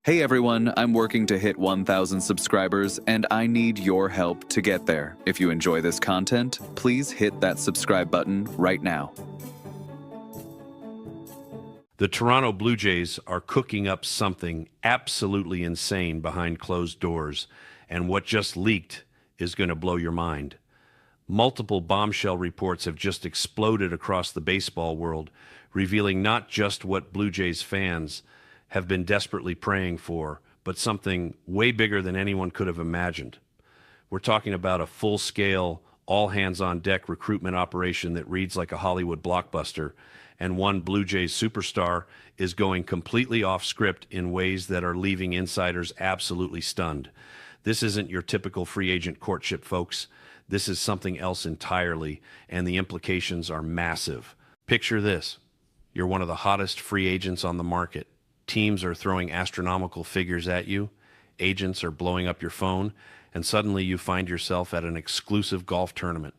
Hey everyone, I'm working to hit 1,000 subscribers and I need your help to get there. If you enjoy this content, please hit that subscribe button right now. The Toronto Blue Jays are cooking up something absolutely insane behind closed doors, and what just leaked is going to blow your mind. Multiple bombshell reports have just exploded across the baseball world, revealing not just what Blue Jays fans have been desperately praying for, but something way bigger than anyone could have imagined. We're talking about a full-scale, all-hands-on-deck recruitment operation that reads like a Hollywood blockbuster, and one Blue Jays superstar is going completely off script in ways that are leaving insiders absolutely stunned. This isn't your typical free agent courtship, folks. This is something else entirely, and the implications are massive. Picture this. You're one of the hottest free agents on the market. Teams are throwing astronomical figures at you. Agents are blowing up your phone, and suddenly you find yourself at an exclusive golf tournament.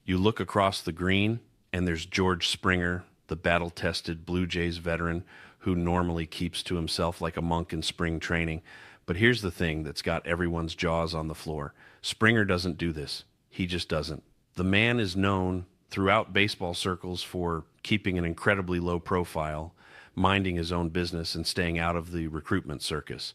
You look across the green, and there's George Springer, the battle-tested Blue Jays veteran who normally keeps to himself like a monk in spring training. But here's the thing that's got everyone's jaws on the floor. Springer doesn't do this. He just doesn't. The man is known throughout baseball circles for keeping an incredibly low profile, minding his own business and staying out of the recruitment circus.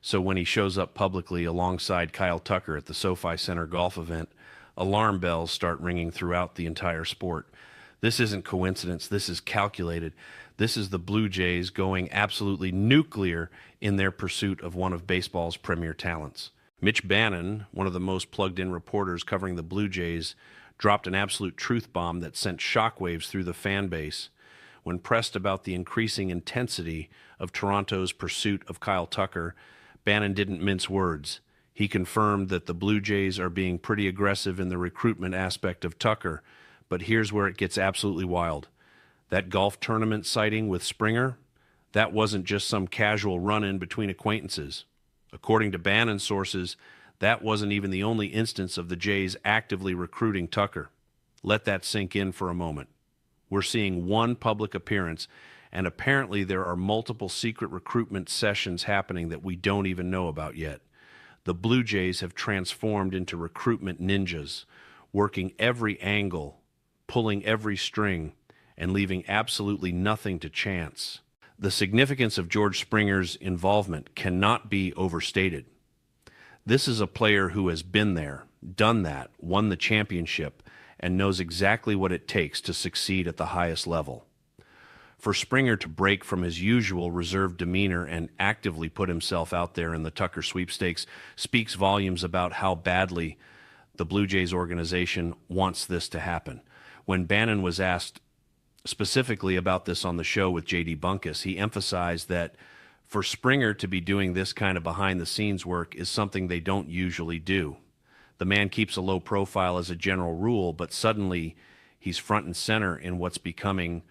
So when he shows up publicly alongside Kyle Tucker at the SoFi Center golf event, alarm bells start ringing throughout the entire sport. This isn't coincidence. This is calculated. This is the Blue Jays going absolutely nuclear in their pursuit of one of baseball's premier talents. Mitch Bannon, one of the most plugged-in reporters covering the Blue Jays, dropped an absolute truth bomb that sent shockwaves through the fan base. When pressed about the increasing intensity of Toronto's pursuit of Kyle Tucker, Bannon didn't mince words. He confirmed that the Blue Jays are being pretty aggressive in the recruitment aspect of Tucker, but here's where it gets absolutely wild. That golf tournament sighting with Springer, that wasn't just some casual run-in between acquaintances. According to Bannon's sources, that wasn't even the only instance of the Jays actively recruiting Tucker. Let that sink in for a moment. We're seeing one public appearance, and apparently there are multiple secret recruitment sessions happening that we don't even know about yet. The Blue Jays have transformed into recruitment ninjas, working every angle, pulling every string, and leaving absolutely nothing to chance. The significance of George Springer's involvement cannot be overstated. This is a player who has been there, done that, won the championship, and knows exactly what it takes to succeed at the highest level. For Springer to break from his usual reserved demeanor and actively put himself out there in the Tucker sweepstakes speaks volumes about how badly the Blue Jays organization wants this to happen. When Bannon was asked specifically about this on the show with J.D. Bunkus, he emphasized that for Springer to be doing this kind of behind-the-scenes work is something they don't usually do. The man keeps a low profile as a general rule, but suddenly he's front and center in what's becoming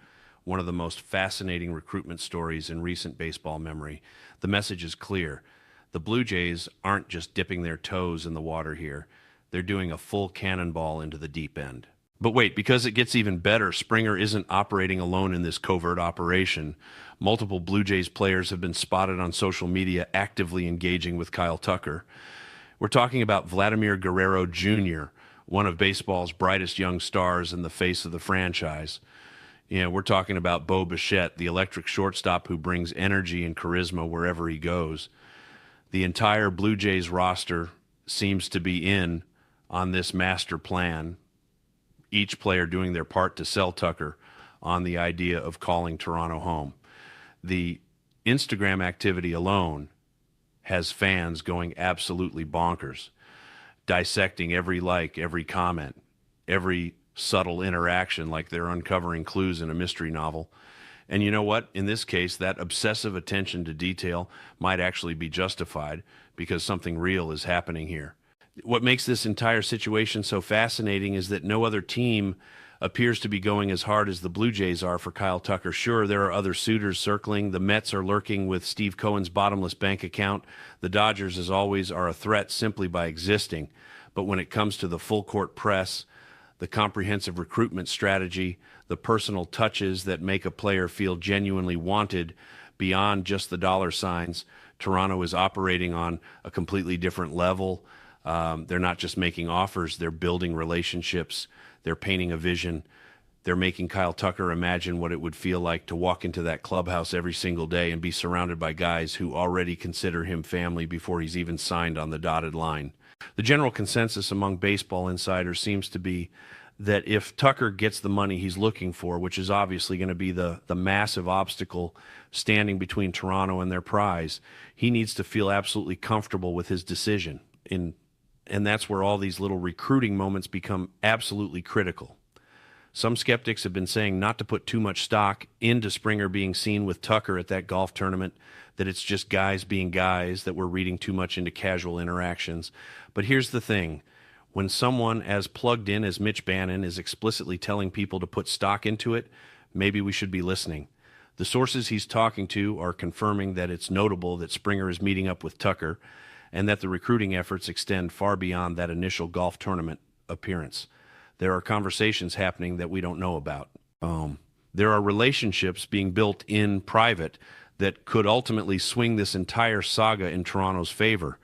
one of the most fascinating recruitment stories in recent baseball memory. The message is clear. The Blue Jays aren't just dipping their toes in the water here. They're doing a full cannonball into the deep end. But wait, because it gets even better, Springer isn't operating alone in this covert operation. Multiple Blue Jays players have been spotted on social media actively engaging with Kyle Tucker. We're talking about Vladimir Guerrero Jr., one of baseball's brightest young stars and the face of the franchise. We're talking about Bo Bichette, the electric shortstop who brings energy and charisma wherever he goes. The entire Blue Jays roster seems to be in on this master plan, each player doing their part to sell Tucker on the idea of calling Toronto home. The Instagram activity alone has fans going absolutely bonkers, dissecting every like, every comment, every subtle interaction like they're uncovering clues in a mystery novel. And you know what? In this case, that obsessive attention to detail might actually be justified because something real is happening here. What makes this entire situation so fascinating is that no other team appears to be going as hard as the Blue Jays are for Kyle Tucker. Sure, there are other suitors circling. The Mets are lurking with Steve Cohen's bottomless bank account. The Dodgers, as always, are a threat simply by existing. But when it comes to the full court press, the comprehensive recruitment strategy, the personal touches that make a player feel genuinely wanted beyond just the dollar signs, Toronto is operating on a completely different level. They're not just making offers, they're building relationships, they're painting a vision. They're making Kyle Tucker imagine what it would feel like to walk into that clubhouse every single day and be surrounded by guys who already consider him family before he's even signed on the dotted line. The general consensus among baseball insiders seems to be that if Tucker gets the money he's looking for, which is obviously going to be the massive obstacle standing between Toronto and their prize, he needs to feel absolutely comfortable with his decision. And that's where all these little recruiting moments become absolutely critical. Some skeptics have been saying not to put too much stock into Springer being seen with Tucker at that golf tournament, that it's just guys being guys, that we're reading too much into casual interactions. But here's the thing. When someone as plugged in as Mitch Bannon is explicitly telling people to put stock into it, maybe we should be listening. The sources he's talking to are confirming that it's notable that Springer is meeting up with Tucker and that the recruiting efforts extend far beyond that initial golf tournament appearance. There are conversations happening that we don't know about. There are relationships being built in private that could ultimately swing this entire saga in Toronto's favor.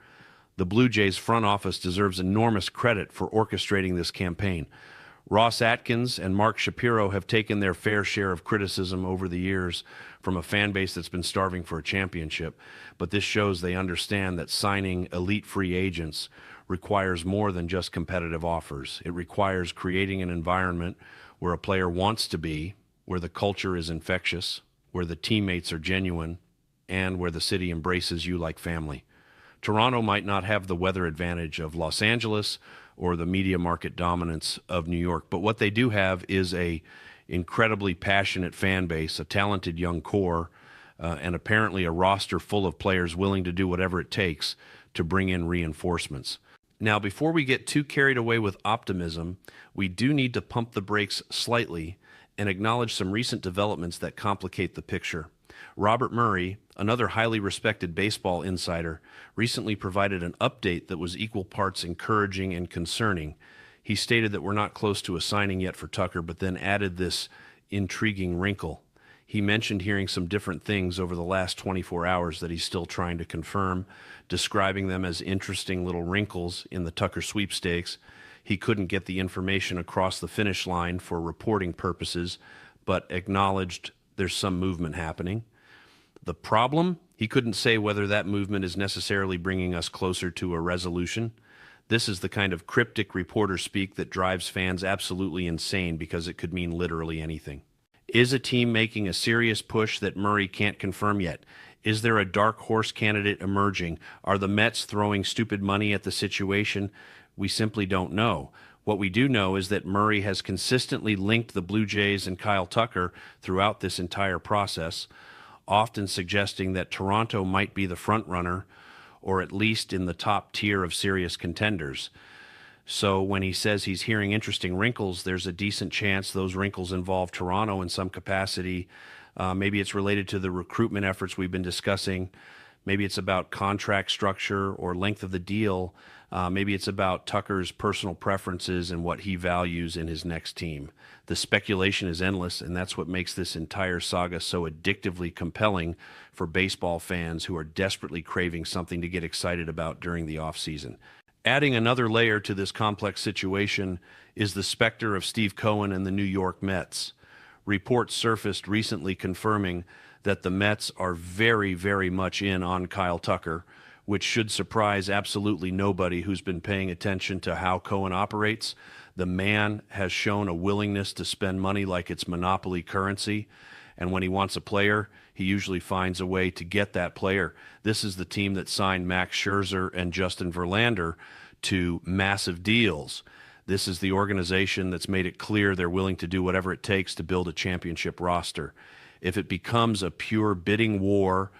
The Blue Jays front office deserves enormous credit for orchestrating this campaign. Ross Atkins and Mark Shapiro have taken their fair share of criticism over the years from a fan base that's been starving for a championship, but this shows they understand that signing elite free agents requires more than just competitive offers. It requires creating an environment where a player wants to be, where the culture is infectious, where the teammates are genuine, and where the city embraces you like family. Toronto might not have the weather advantage of Los Angeles or the media market dominance of New York, but what they do have is a incredibly passionate fan base, a talented young core, and apparently a roster full of players willing to do whatever it takes to bring in reinforcements. Now, before we get too carried away with optimism, we do need to pump the brakes slightly and acknowledge some recent developments that complicate the picture. Robert Murray, another highly respected baseball insider, recently provided an update that was equal parts encouraging and concerning. He stated that we're not close to a signing yet for Tucker, but then added this intriguing wrinkle. He mentioned hearing some different things over the last 24 hours that he's still trying to confirm, describing them as interesting little wrinkles in the Tucker sweepstakes. He couldn't get the information across the finish line for reporting purposes, but acknowledged there's some movement happening. The problem? He couldn't say whether that movement is necessarily bringing us closer to a resolution. This is the kind of cryptic reporter speak that drives fans absolutely insane because it could mean literally anything. Is a team making a serious push that Murray can't confirm yet? Is there a dark horse candidate emerging? Are the Mets throwing stupid money at the situation? We simply don't know. What we do know is that Murray has consistently linked the Blue Jays and Kyle Tucker throughout this entire process, often suggesting that Toronto might be the front runner, or at least in the top tier of serious contenders. So when he says he's hearing interesting wrinkles, there's a decent chance those wrinkles involve Toronto in some capacity. Maybe it's related to the recruitment efforts we've been discussing. Maybe it's about contract structure or length of the deal. Maybe it's about Tucker's personal preferences and what he values in his next team. The speculation is endless, and that's what makes this entire saga so addictively compelling for baseball fans who are desperately craving something to get excited about during the offseason. Adding another layer to this complex situation is the specter of Steve Cohen and the New York Mets. Reports surfaced recently confirming that the Mets are very, very much in on Kyle Tucker, which should surprise absolutely nobody who's been paying attention to how Cohen operates. The man has shown a willingness to spend money like it's monopoly currency, and when he wants a player, he usually finds a way to get that player. This is the team that signed Max Scherzer and Justin Verlander to massive deals. This is the organization that's made it clear they're willing to do whatever it takes to build a championship roster. If it becomes a pure bidding war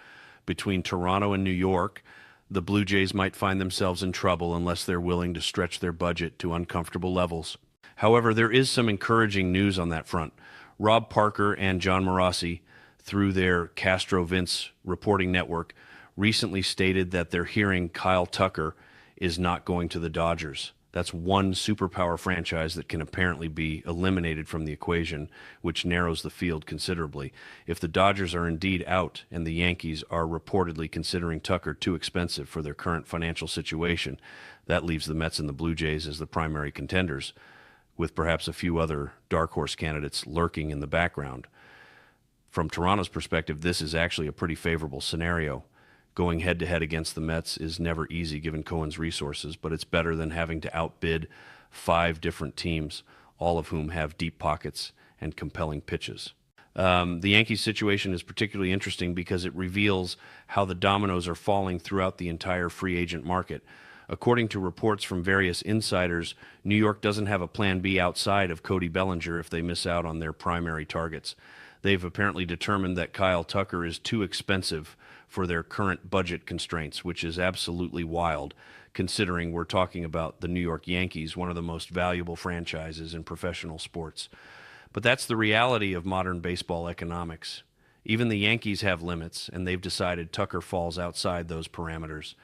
between Toronto and New York, the Blue Jays might find themselves in trouble unless they're willing to stretch their budget to uncomfortable levels. However, there is some encouraging news on that front. Rob Parker and John Morassi, through their Castro Vince reporting network, recently stated that they're hearing Kyle Tucker is not going to the Dodgers. That's one superpower franchise that can apparently be eliminated from the equation, which narrows the field considerably. If the Dodgers are indeed out and the Yankees are reportedly considering Tucker too expensive for their current financial situation, that leaves the Mets and the Blue Jays as the primary contenders, with perhaps a few other dark horse candidates lurking in the background. From Toronto's perspective, this is actually a pretty favorable scenario. Going head-to-head against the Mets is never easy given Cohen's resources, but it's better than having to outbid 5 different teams, all of whom have deep pockets and compelling pitches. The Yankees situation is particularly interesting because it reveals how the dominoes are falling throughout the entire free agent market. According to reports from various insiders, New York doesn't have a plan B outside of Cody Bellinger if they miss out on their primary targets. They've apparently determined that Kyle Tucker is too expensive for their current budget constraints, which is absolutely wild, considering we're talking about the New York Yankees, one of the most valuable franchises in professional sports. But that's the reality of modern baseball economics. Even the Yankees have limits, and they've decided Tucker falls outside those parameters.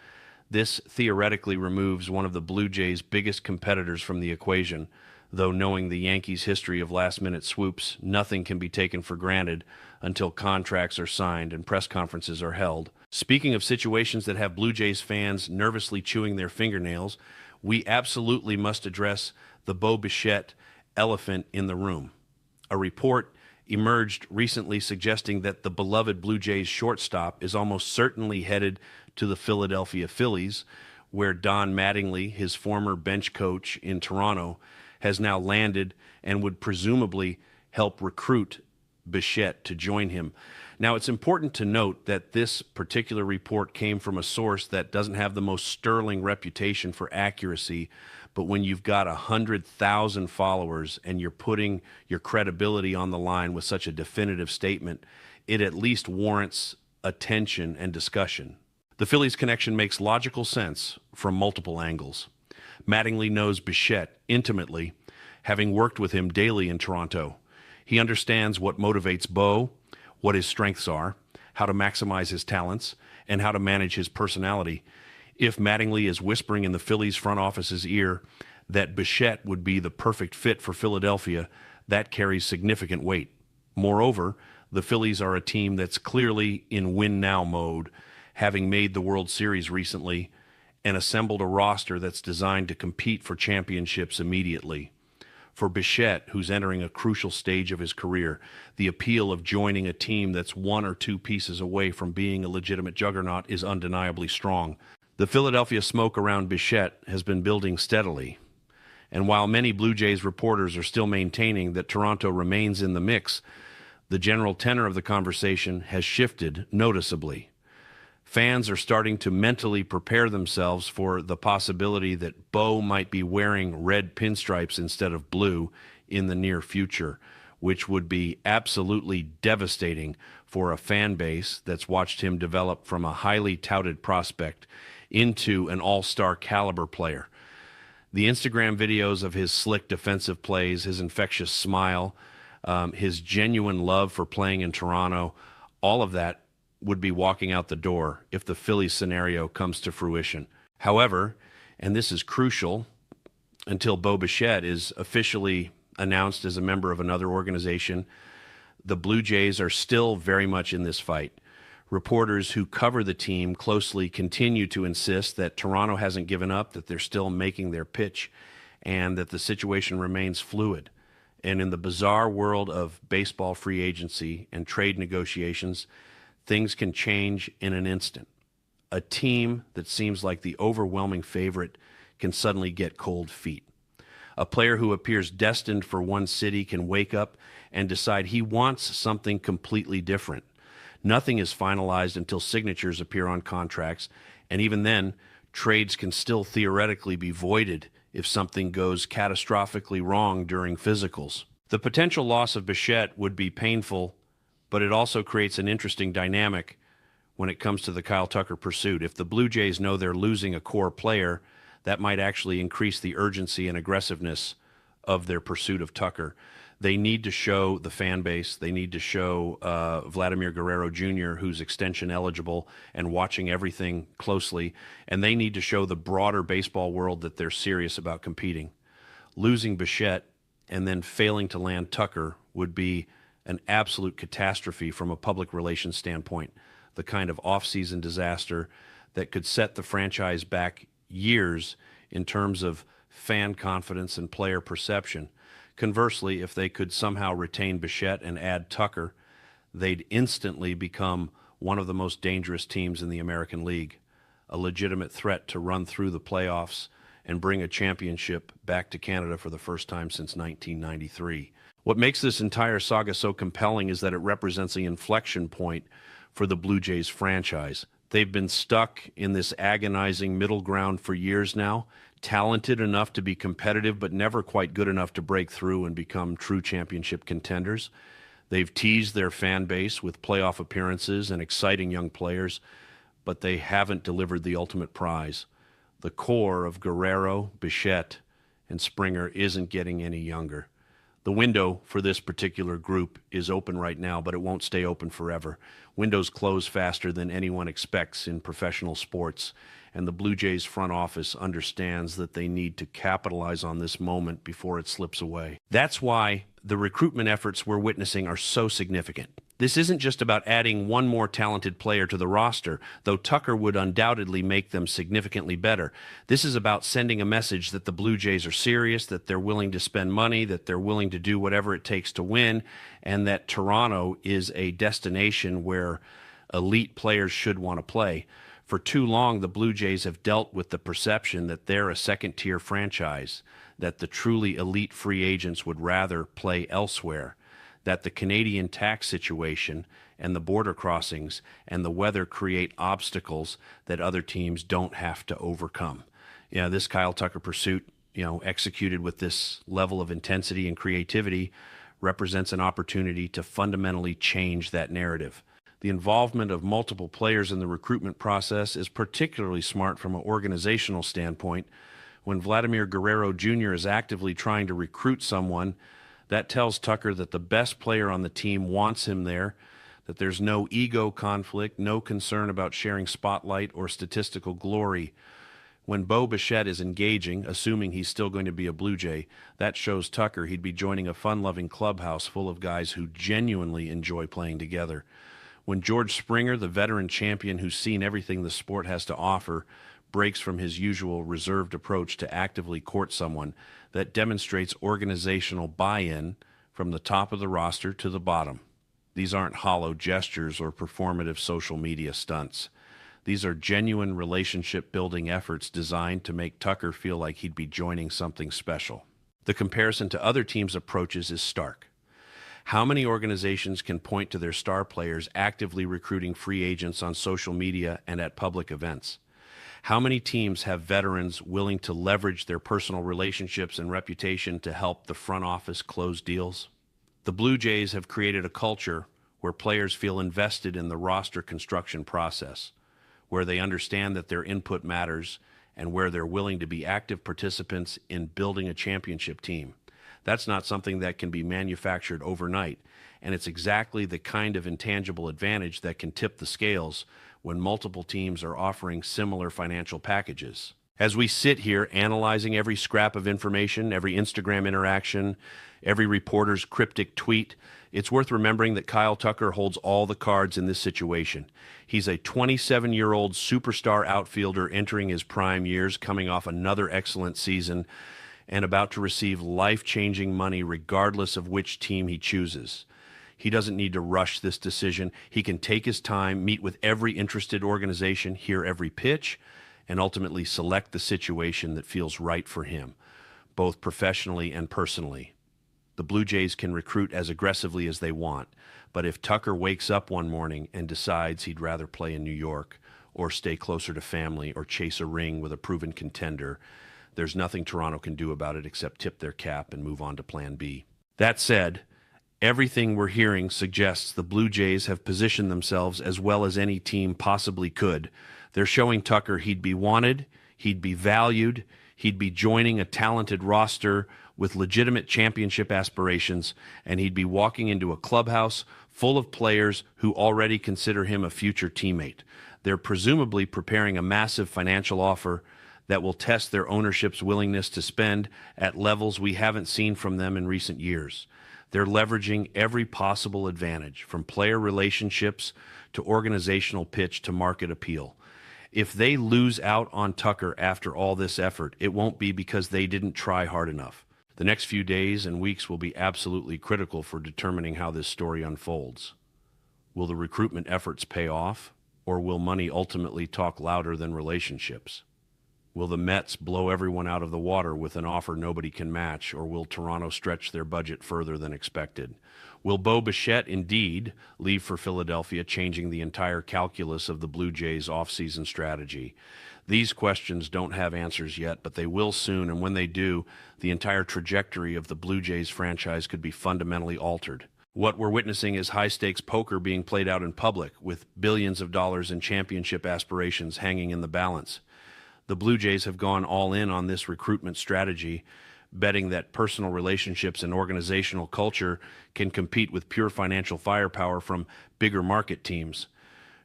This theoretically removes one of the Blue Jays' biggest competitors from the equation, though knowing the Yankees' history of last-minute swoops, nothing can be taken for granted until contracts are signed and press conferences are held. Speaking of situations that have Blue Jays fans nervously chewing their fingernails, we absolutely must address the Bo Bichette elephant in the room. A report emerged recently suggesting that the beloved Blue Jays shortstop is almost certainly headed to the Philadelphia Phillies, where Don Mattingly, his former bench coach in Toronto, has now landed and would presumably help recruit Bichette to join him. Now, it's important to note that this particular report came from a source that doesn't have the most sterling reputation for accuracy, but when you've got 100,000 followers and you're putting your credibility on the line with such a definitive statement, it at least warrants attention and discussion. The Phillies connection makes logical sense from multiple angles. Mattingly knows Bichette intimately, having worked with him daily in Toronto. He understands what motivates Bo, what his strengths are, how to maximize his talents, and how to manage his personality. If Mattingly is whispering in the Phillies front office's ear that Bichette would be the perfect fit for Philadelphia, that carries significant weight. Moreover, the Phillies are a team that's clearly in win-now mode, having made the World Series recently and assembled a roster that's designed to compete for championships immediately. For Bichette, who's entering a crucial stage of his career, the appeal of joining a team that's 1 or 2 pieces away from being a legitimate juggernaut is undeniably strong. The Philadelphia smoke around Bichette has been building steadily, and while many Blue Jays reporters are still maintaining that Toronto remains in the mix, the general tenor of the conversation has shifted noticeably. Fans are starting to mentally prepare themselves for the possibility that Bo might be wearing red pinstripes instead of blue in the near future, which would be absolutely devastating for a fan base that's watched him develop from a highly touted prospect into an all-star caliber player. The Instagram videos of his slick defensive plays, his infectious smile, his genuine love for playing in Toronto, all of that would be walking out the door if the Phillies scenario comes to fruition. However, and this is crucial, until Bo Bichette is officially announced as a member of another organization, the Blue Jays are still very much in this fight. Reporters who cover the team closely continue to insist that Toronto hasn't given up, that they're still making their pitch, and that the situation remains fluid. And in the bizarre world of baseball free agency and trade negotiations, things can change in an instant. A team that seems like the overwhelming favorite can suddenly get cold feet. A player who appears destined for one city can wake up and decide he wants something completely different. Nothing is finalized until signatures appear on contracts, and even then, trades can still theoretically be voided if something goes catastrophically wrong during physicals. The potential loss of Bichette would be painful, but it also creates an interesting dynamic when it comes to the Kyle Tucker pursuit. If the Blue Jays know they're losing a core player, that might actually increase the urgency and aggressiveness of their pursuit of Tucker. They need to show the fan base. They need to show Vladimir Guerrero Jr., who's extension eligible and watching everything closely. And they need to show the broader baseball world that they're serious about competing. Losing Bichette and then failing to land Tucker would be an absolute catastrophe from a public relations standpoint, the kind of off-season disaster that could set the franchise back years in terms of fan confidence and player perception. Conversely, if they could somehow retain Bichette and add Tucker, they'd instantly become one of the most dangerous teams in the American League, a legitimate threat to run through the playoffs and bring a championship back to Canada for the first time since 1993. What makes this entire saga so compelling is that it represents the inflection point for the Blue Jays franchise. They've been stuck in this agonizing middle ground for years now, talented enough to be competitive, but never quite good enough to break through and become true championship contenders. They've teased their fan base with playoff appearances and exciting young players, but they haven't delivered the ultimate prize. The core of Guerrero, Bichette, and Springer isn't getting any younger. The window for this particular group is open right now, but it won't stay open forever. Windows close faster than anyone expects in professional sports, and the Blue Jays front office understands that they need to capitalize on this moment before it slips away. That's why the recruitment efforts we're witnessing are so significant. This isn't just about adding one more talented player to the roster, though Tucker would undoubtedly make them significantly better. This is about sending a message that the Blue Jays are serious, that they're willing to spend money, that they're willing to do whatever it takes to win, and that Toronto is a destination where elite players should want to play. For too long, the Blue Jays have dealt with the perception that they're a second-tier franchise, that the truly elite free agents would rather play elsewhere, that the Canadian tax situation and the border crossings and the weather create obstacles that other teams don't have to overcome. This Kyle Tucker pursuit, executed with this level of intensity and creativity, represents an opportunity to fundamentally change that narrative. The involvement of multiple players in the recruitment process is particularly smart from an organizational standpoint. When Vladimir Guerrero Jr. is actively trying to recruit someone, that tells Tucker that the best player on the team wants him there, that there's no ego conflict, no concern about sharing spotlight or statistical glory. When Bo Bichette is engaging, assuming he's still going to be a Blue Jay, that shows Tucker he'd be joining a fun-loving clubhouse full of guys who genuinely enjoy playing together. When George Springer, the veteran champion who's seen everything the sport has to offer, breaks from his usual reserved approach to actively court someone, that demonstrates organizational buy-in from the top of the roster to the bottom. These aren't hollow gestures or performative social media stunts. These are genuine relationship-building efforts designed to make Tucker feel like he'd be joining something special. The comparison to other teams' approaches is stark. How many organizations can point to their star players actively recruiting free agents on social media and at public events? How many teams have veterans willing to leverage their personal relationships and reputation to help the front office close deals? The Blue Jays have created a culture where players feel invested in the roster construction process, where they understand that their input matters, and where they're willing to be active participants in building a championship team. That's not something that can be manufactured overnight, and it's exactly the kind of intangible advantage that can tip the scales when multiple teams are offering similar financial packages. As we sit here analyzing every scrap of information, every Instagram interaction, every reporter's cryptic tweet, it's worth remembering that Kyle Tucker holds all the cards in this situation. He's a 27-year-old superstar outfielder entering his prime years, coming off another excellent season, and about to receive life-changing money regardless of which team he chooses. He doesn't need to rush this decision. He can take his time, meet with every interested organization, hear every pitch, and ultimately select the situation that feels right for him, both professionally and personally. The Blue Jays can recruit as aggressively as they want, but if Tucker wakes up one morning and decides he'd rather play in New York or stay closer to family or chase a ring with a proven contender, there's nothing Toronto can do about it except tip their cap and move on to Plan B. That said, everything we're hearing suggests the Blue Jays have positioned themselves as well as any team possibly could. They're showing Tucker he'd be wanted, He'd be valued. He'd be joining a talented roster with legitimate championship aspirations, and he'd be walking into a clubhouse full of players who already consider him a future teammate. They're presumably preparing a massive financial offer that will test their ownership's willingness to spend at levels we haven't seen from them in recent years. They're leveraging every possible advantage, from player relationships to organizational pitch to market appeal. If they lose out on Tucker after all this effort, it won't be because they didn't try hard enough. The next few days and weeks will be absolutely critical for determining how this story unfolds. Will the recruitment efforts pay off, or will money ultimately talk louder than relationships? Will the Mets blow everyone out of the water with an offer nobody can match, or will Toronto stretch their budget further than expected? Will Bo Bichette indeed leave for Philadelphia, changing the entire calculus of the Blue Jays' offseason strategy? These questions don't have answers yet, but they will soon, and when they do, the entire trajectory of the Blue Jays franchise could be fundamentally altered. What we're witnessing is high-stakes poker being played out in public, with billions of dollars in championship aspirations hanging in the balance. The Blue Jays have gone all in on this recruitment strategy, betting that personal relationships and organizational culture can compete with pure financial firepower from bigger market teams.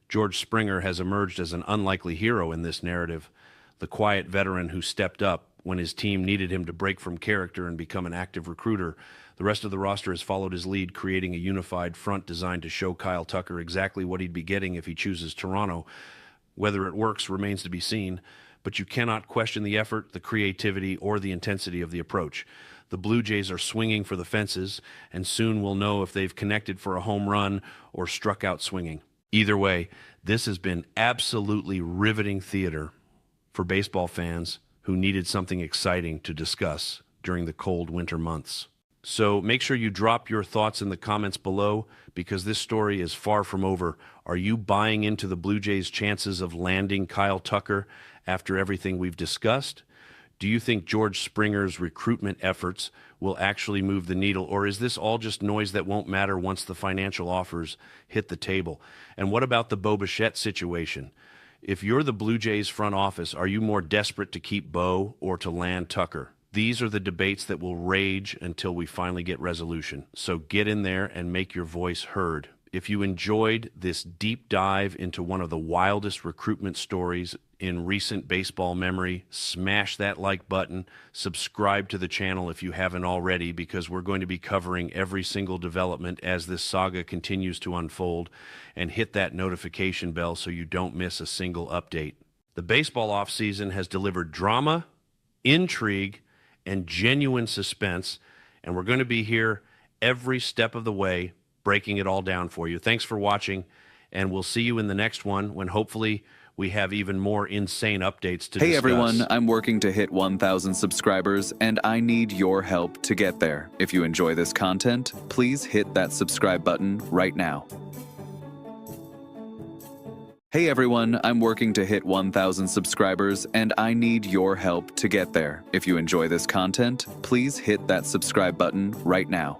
George Springer has emerged as an unlikely hero in this narrative, the quiet veteran who stepped up when his team needed him to break from character and become an active recruiter. The rest of the roster has followed his lead, creating a unified front designed to show Kyle Tucker exactly what he'd be getting if he chooses Toronto. Whether it works remains to be seen, but you cannot question the effort, the creativity, or the intensity of the approach. The Blue Jays are swinging for the fences, and soon we'll know if they've connected for a home run or struck out swinging. Either way, this has been absolutely riveting theater for baseball fans who needed something exciting to discuss during the cold winter months. So make sure you drop your thoughts in the comments below, because this story is far from over. Are you buying into the Blue Jays' chances of landing Kyle Tucker after everything we've discussed? Do you think George Springer's recruitment efforts will actually move the needle, or is this all just noise that won't matter once the financial offers hit the table? And what about the Bo Bichette situation? If you're the Blue Jays front office, are you more desperate to keep Bo or to land Tucker? These are the debates that will rage until we finally get resolution. So get in there and make your voice heard. If you enjoyed this deep dive into one of the wildest recruitment stories in recent baseball memory, smash that like button, subscribe to the channel if you haven't already, because we're going to be covering every single development as this saga continues to unfold, and hit that notification bell so you don't miss a single update. The baseball offseason has delivered drama, intrigue, and genuine suspense, and we're going to be here every step of the way, breaking it all down for you. Thanks for watching, and we'll see you in the next one, when hopefully we have even more insane updates to discuss. Hey everyone, I'm working to hit 1,000 subscribers, and I need your help to get there. If you enjoy this content, please hit that subscribe button right now. Hey everyone, I'm working to hit 1,000 subscribers, and I need your help to get there. If you enjoy this content, please hit that subscribe button right now.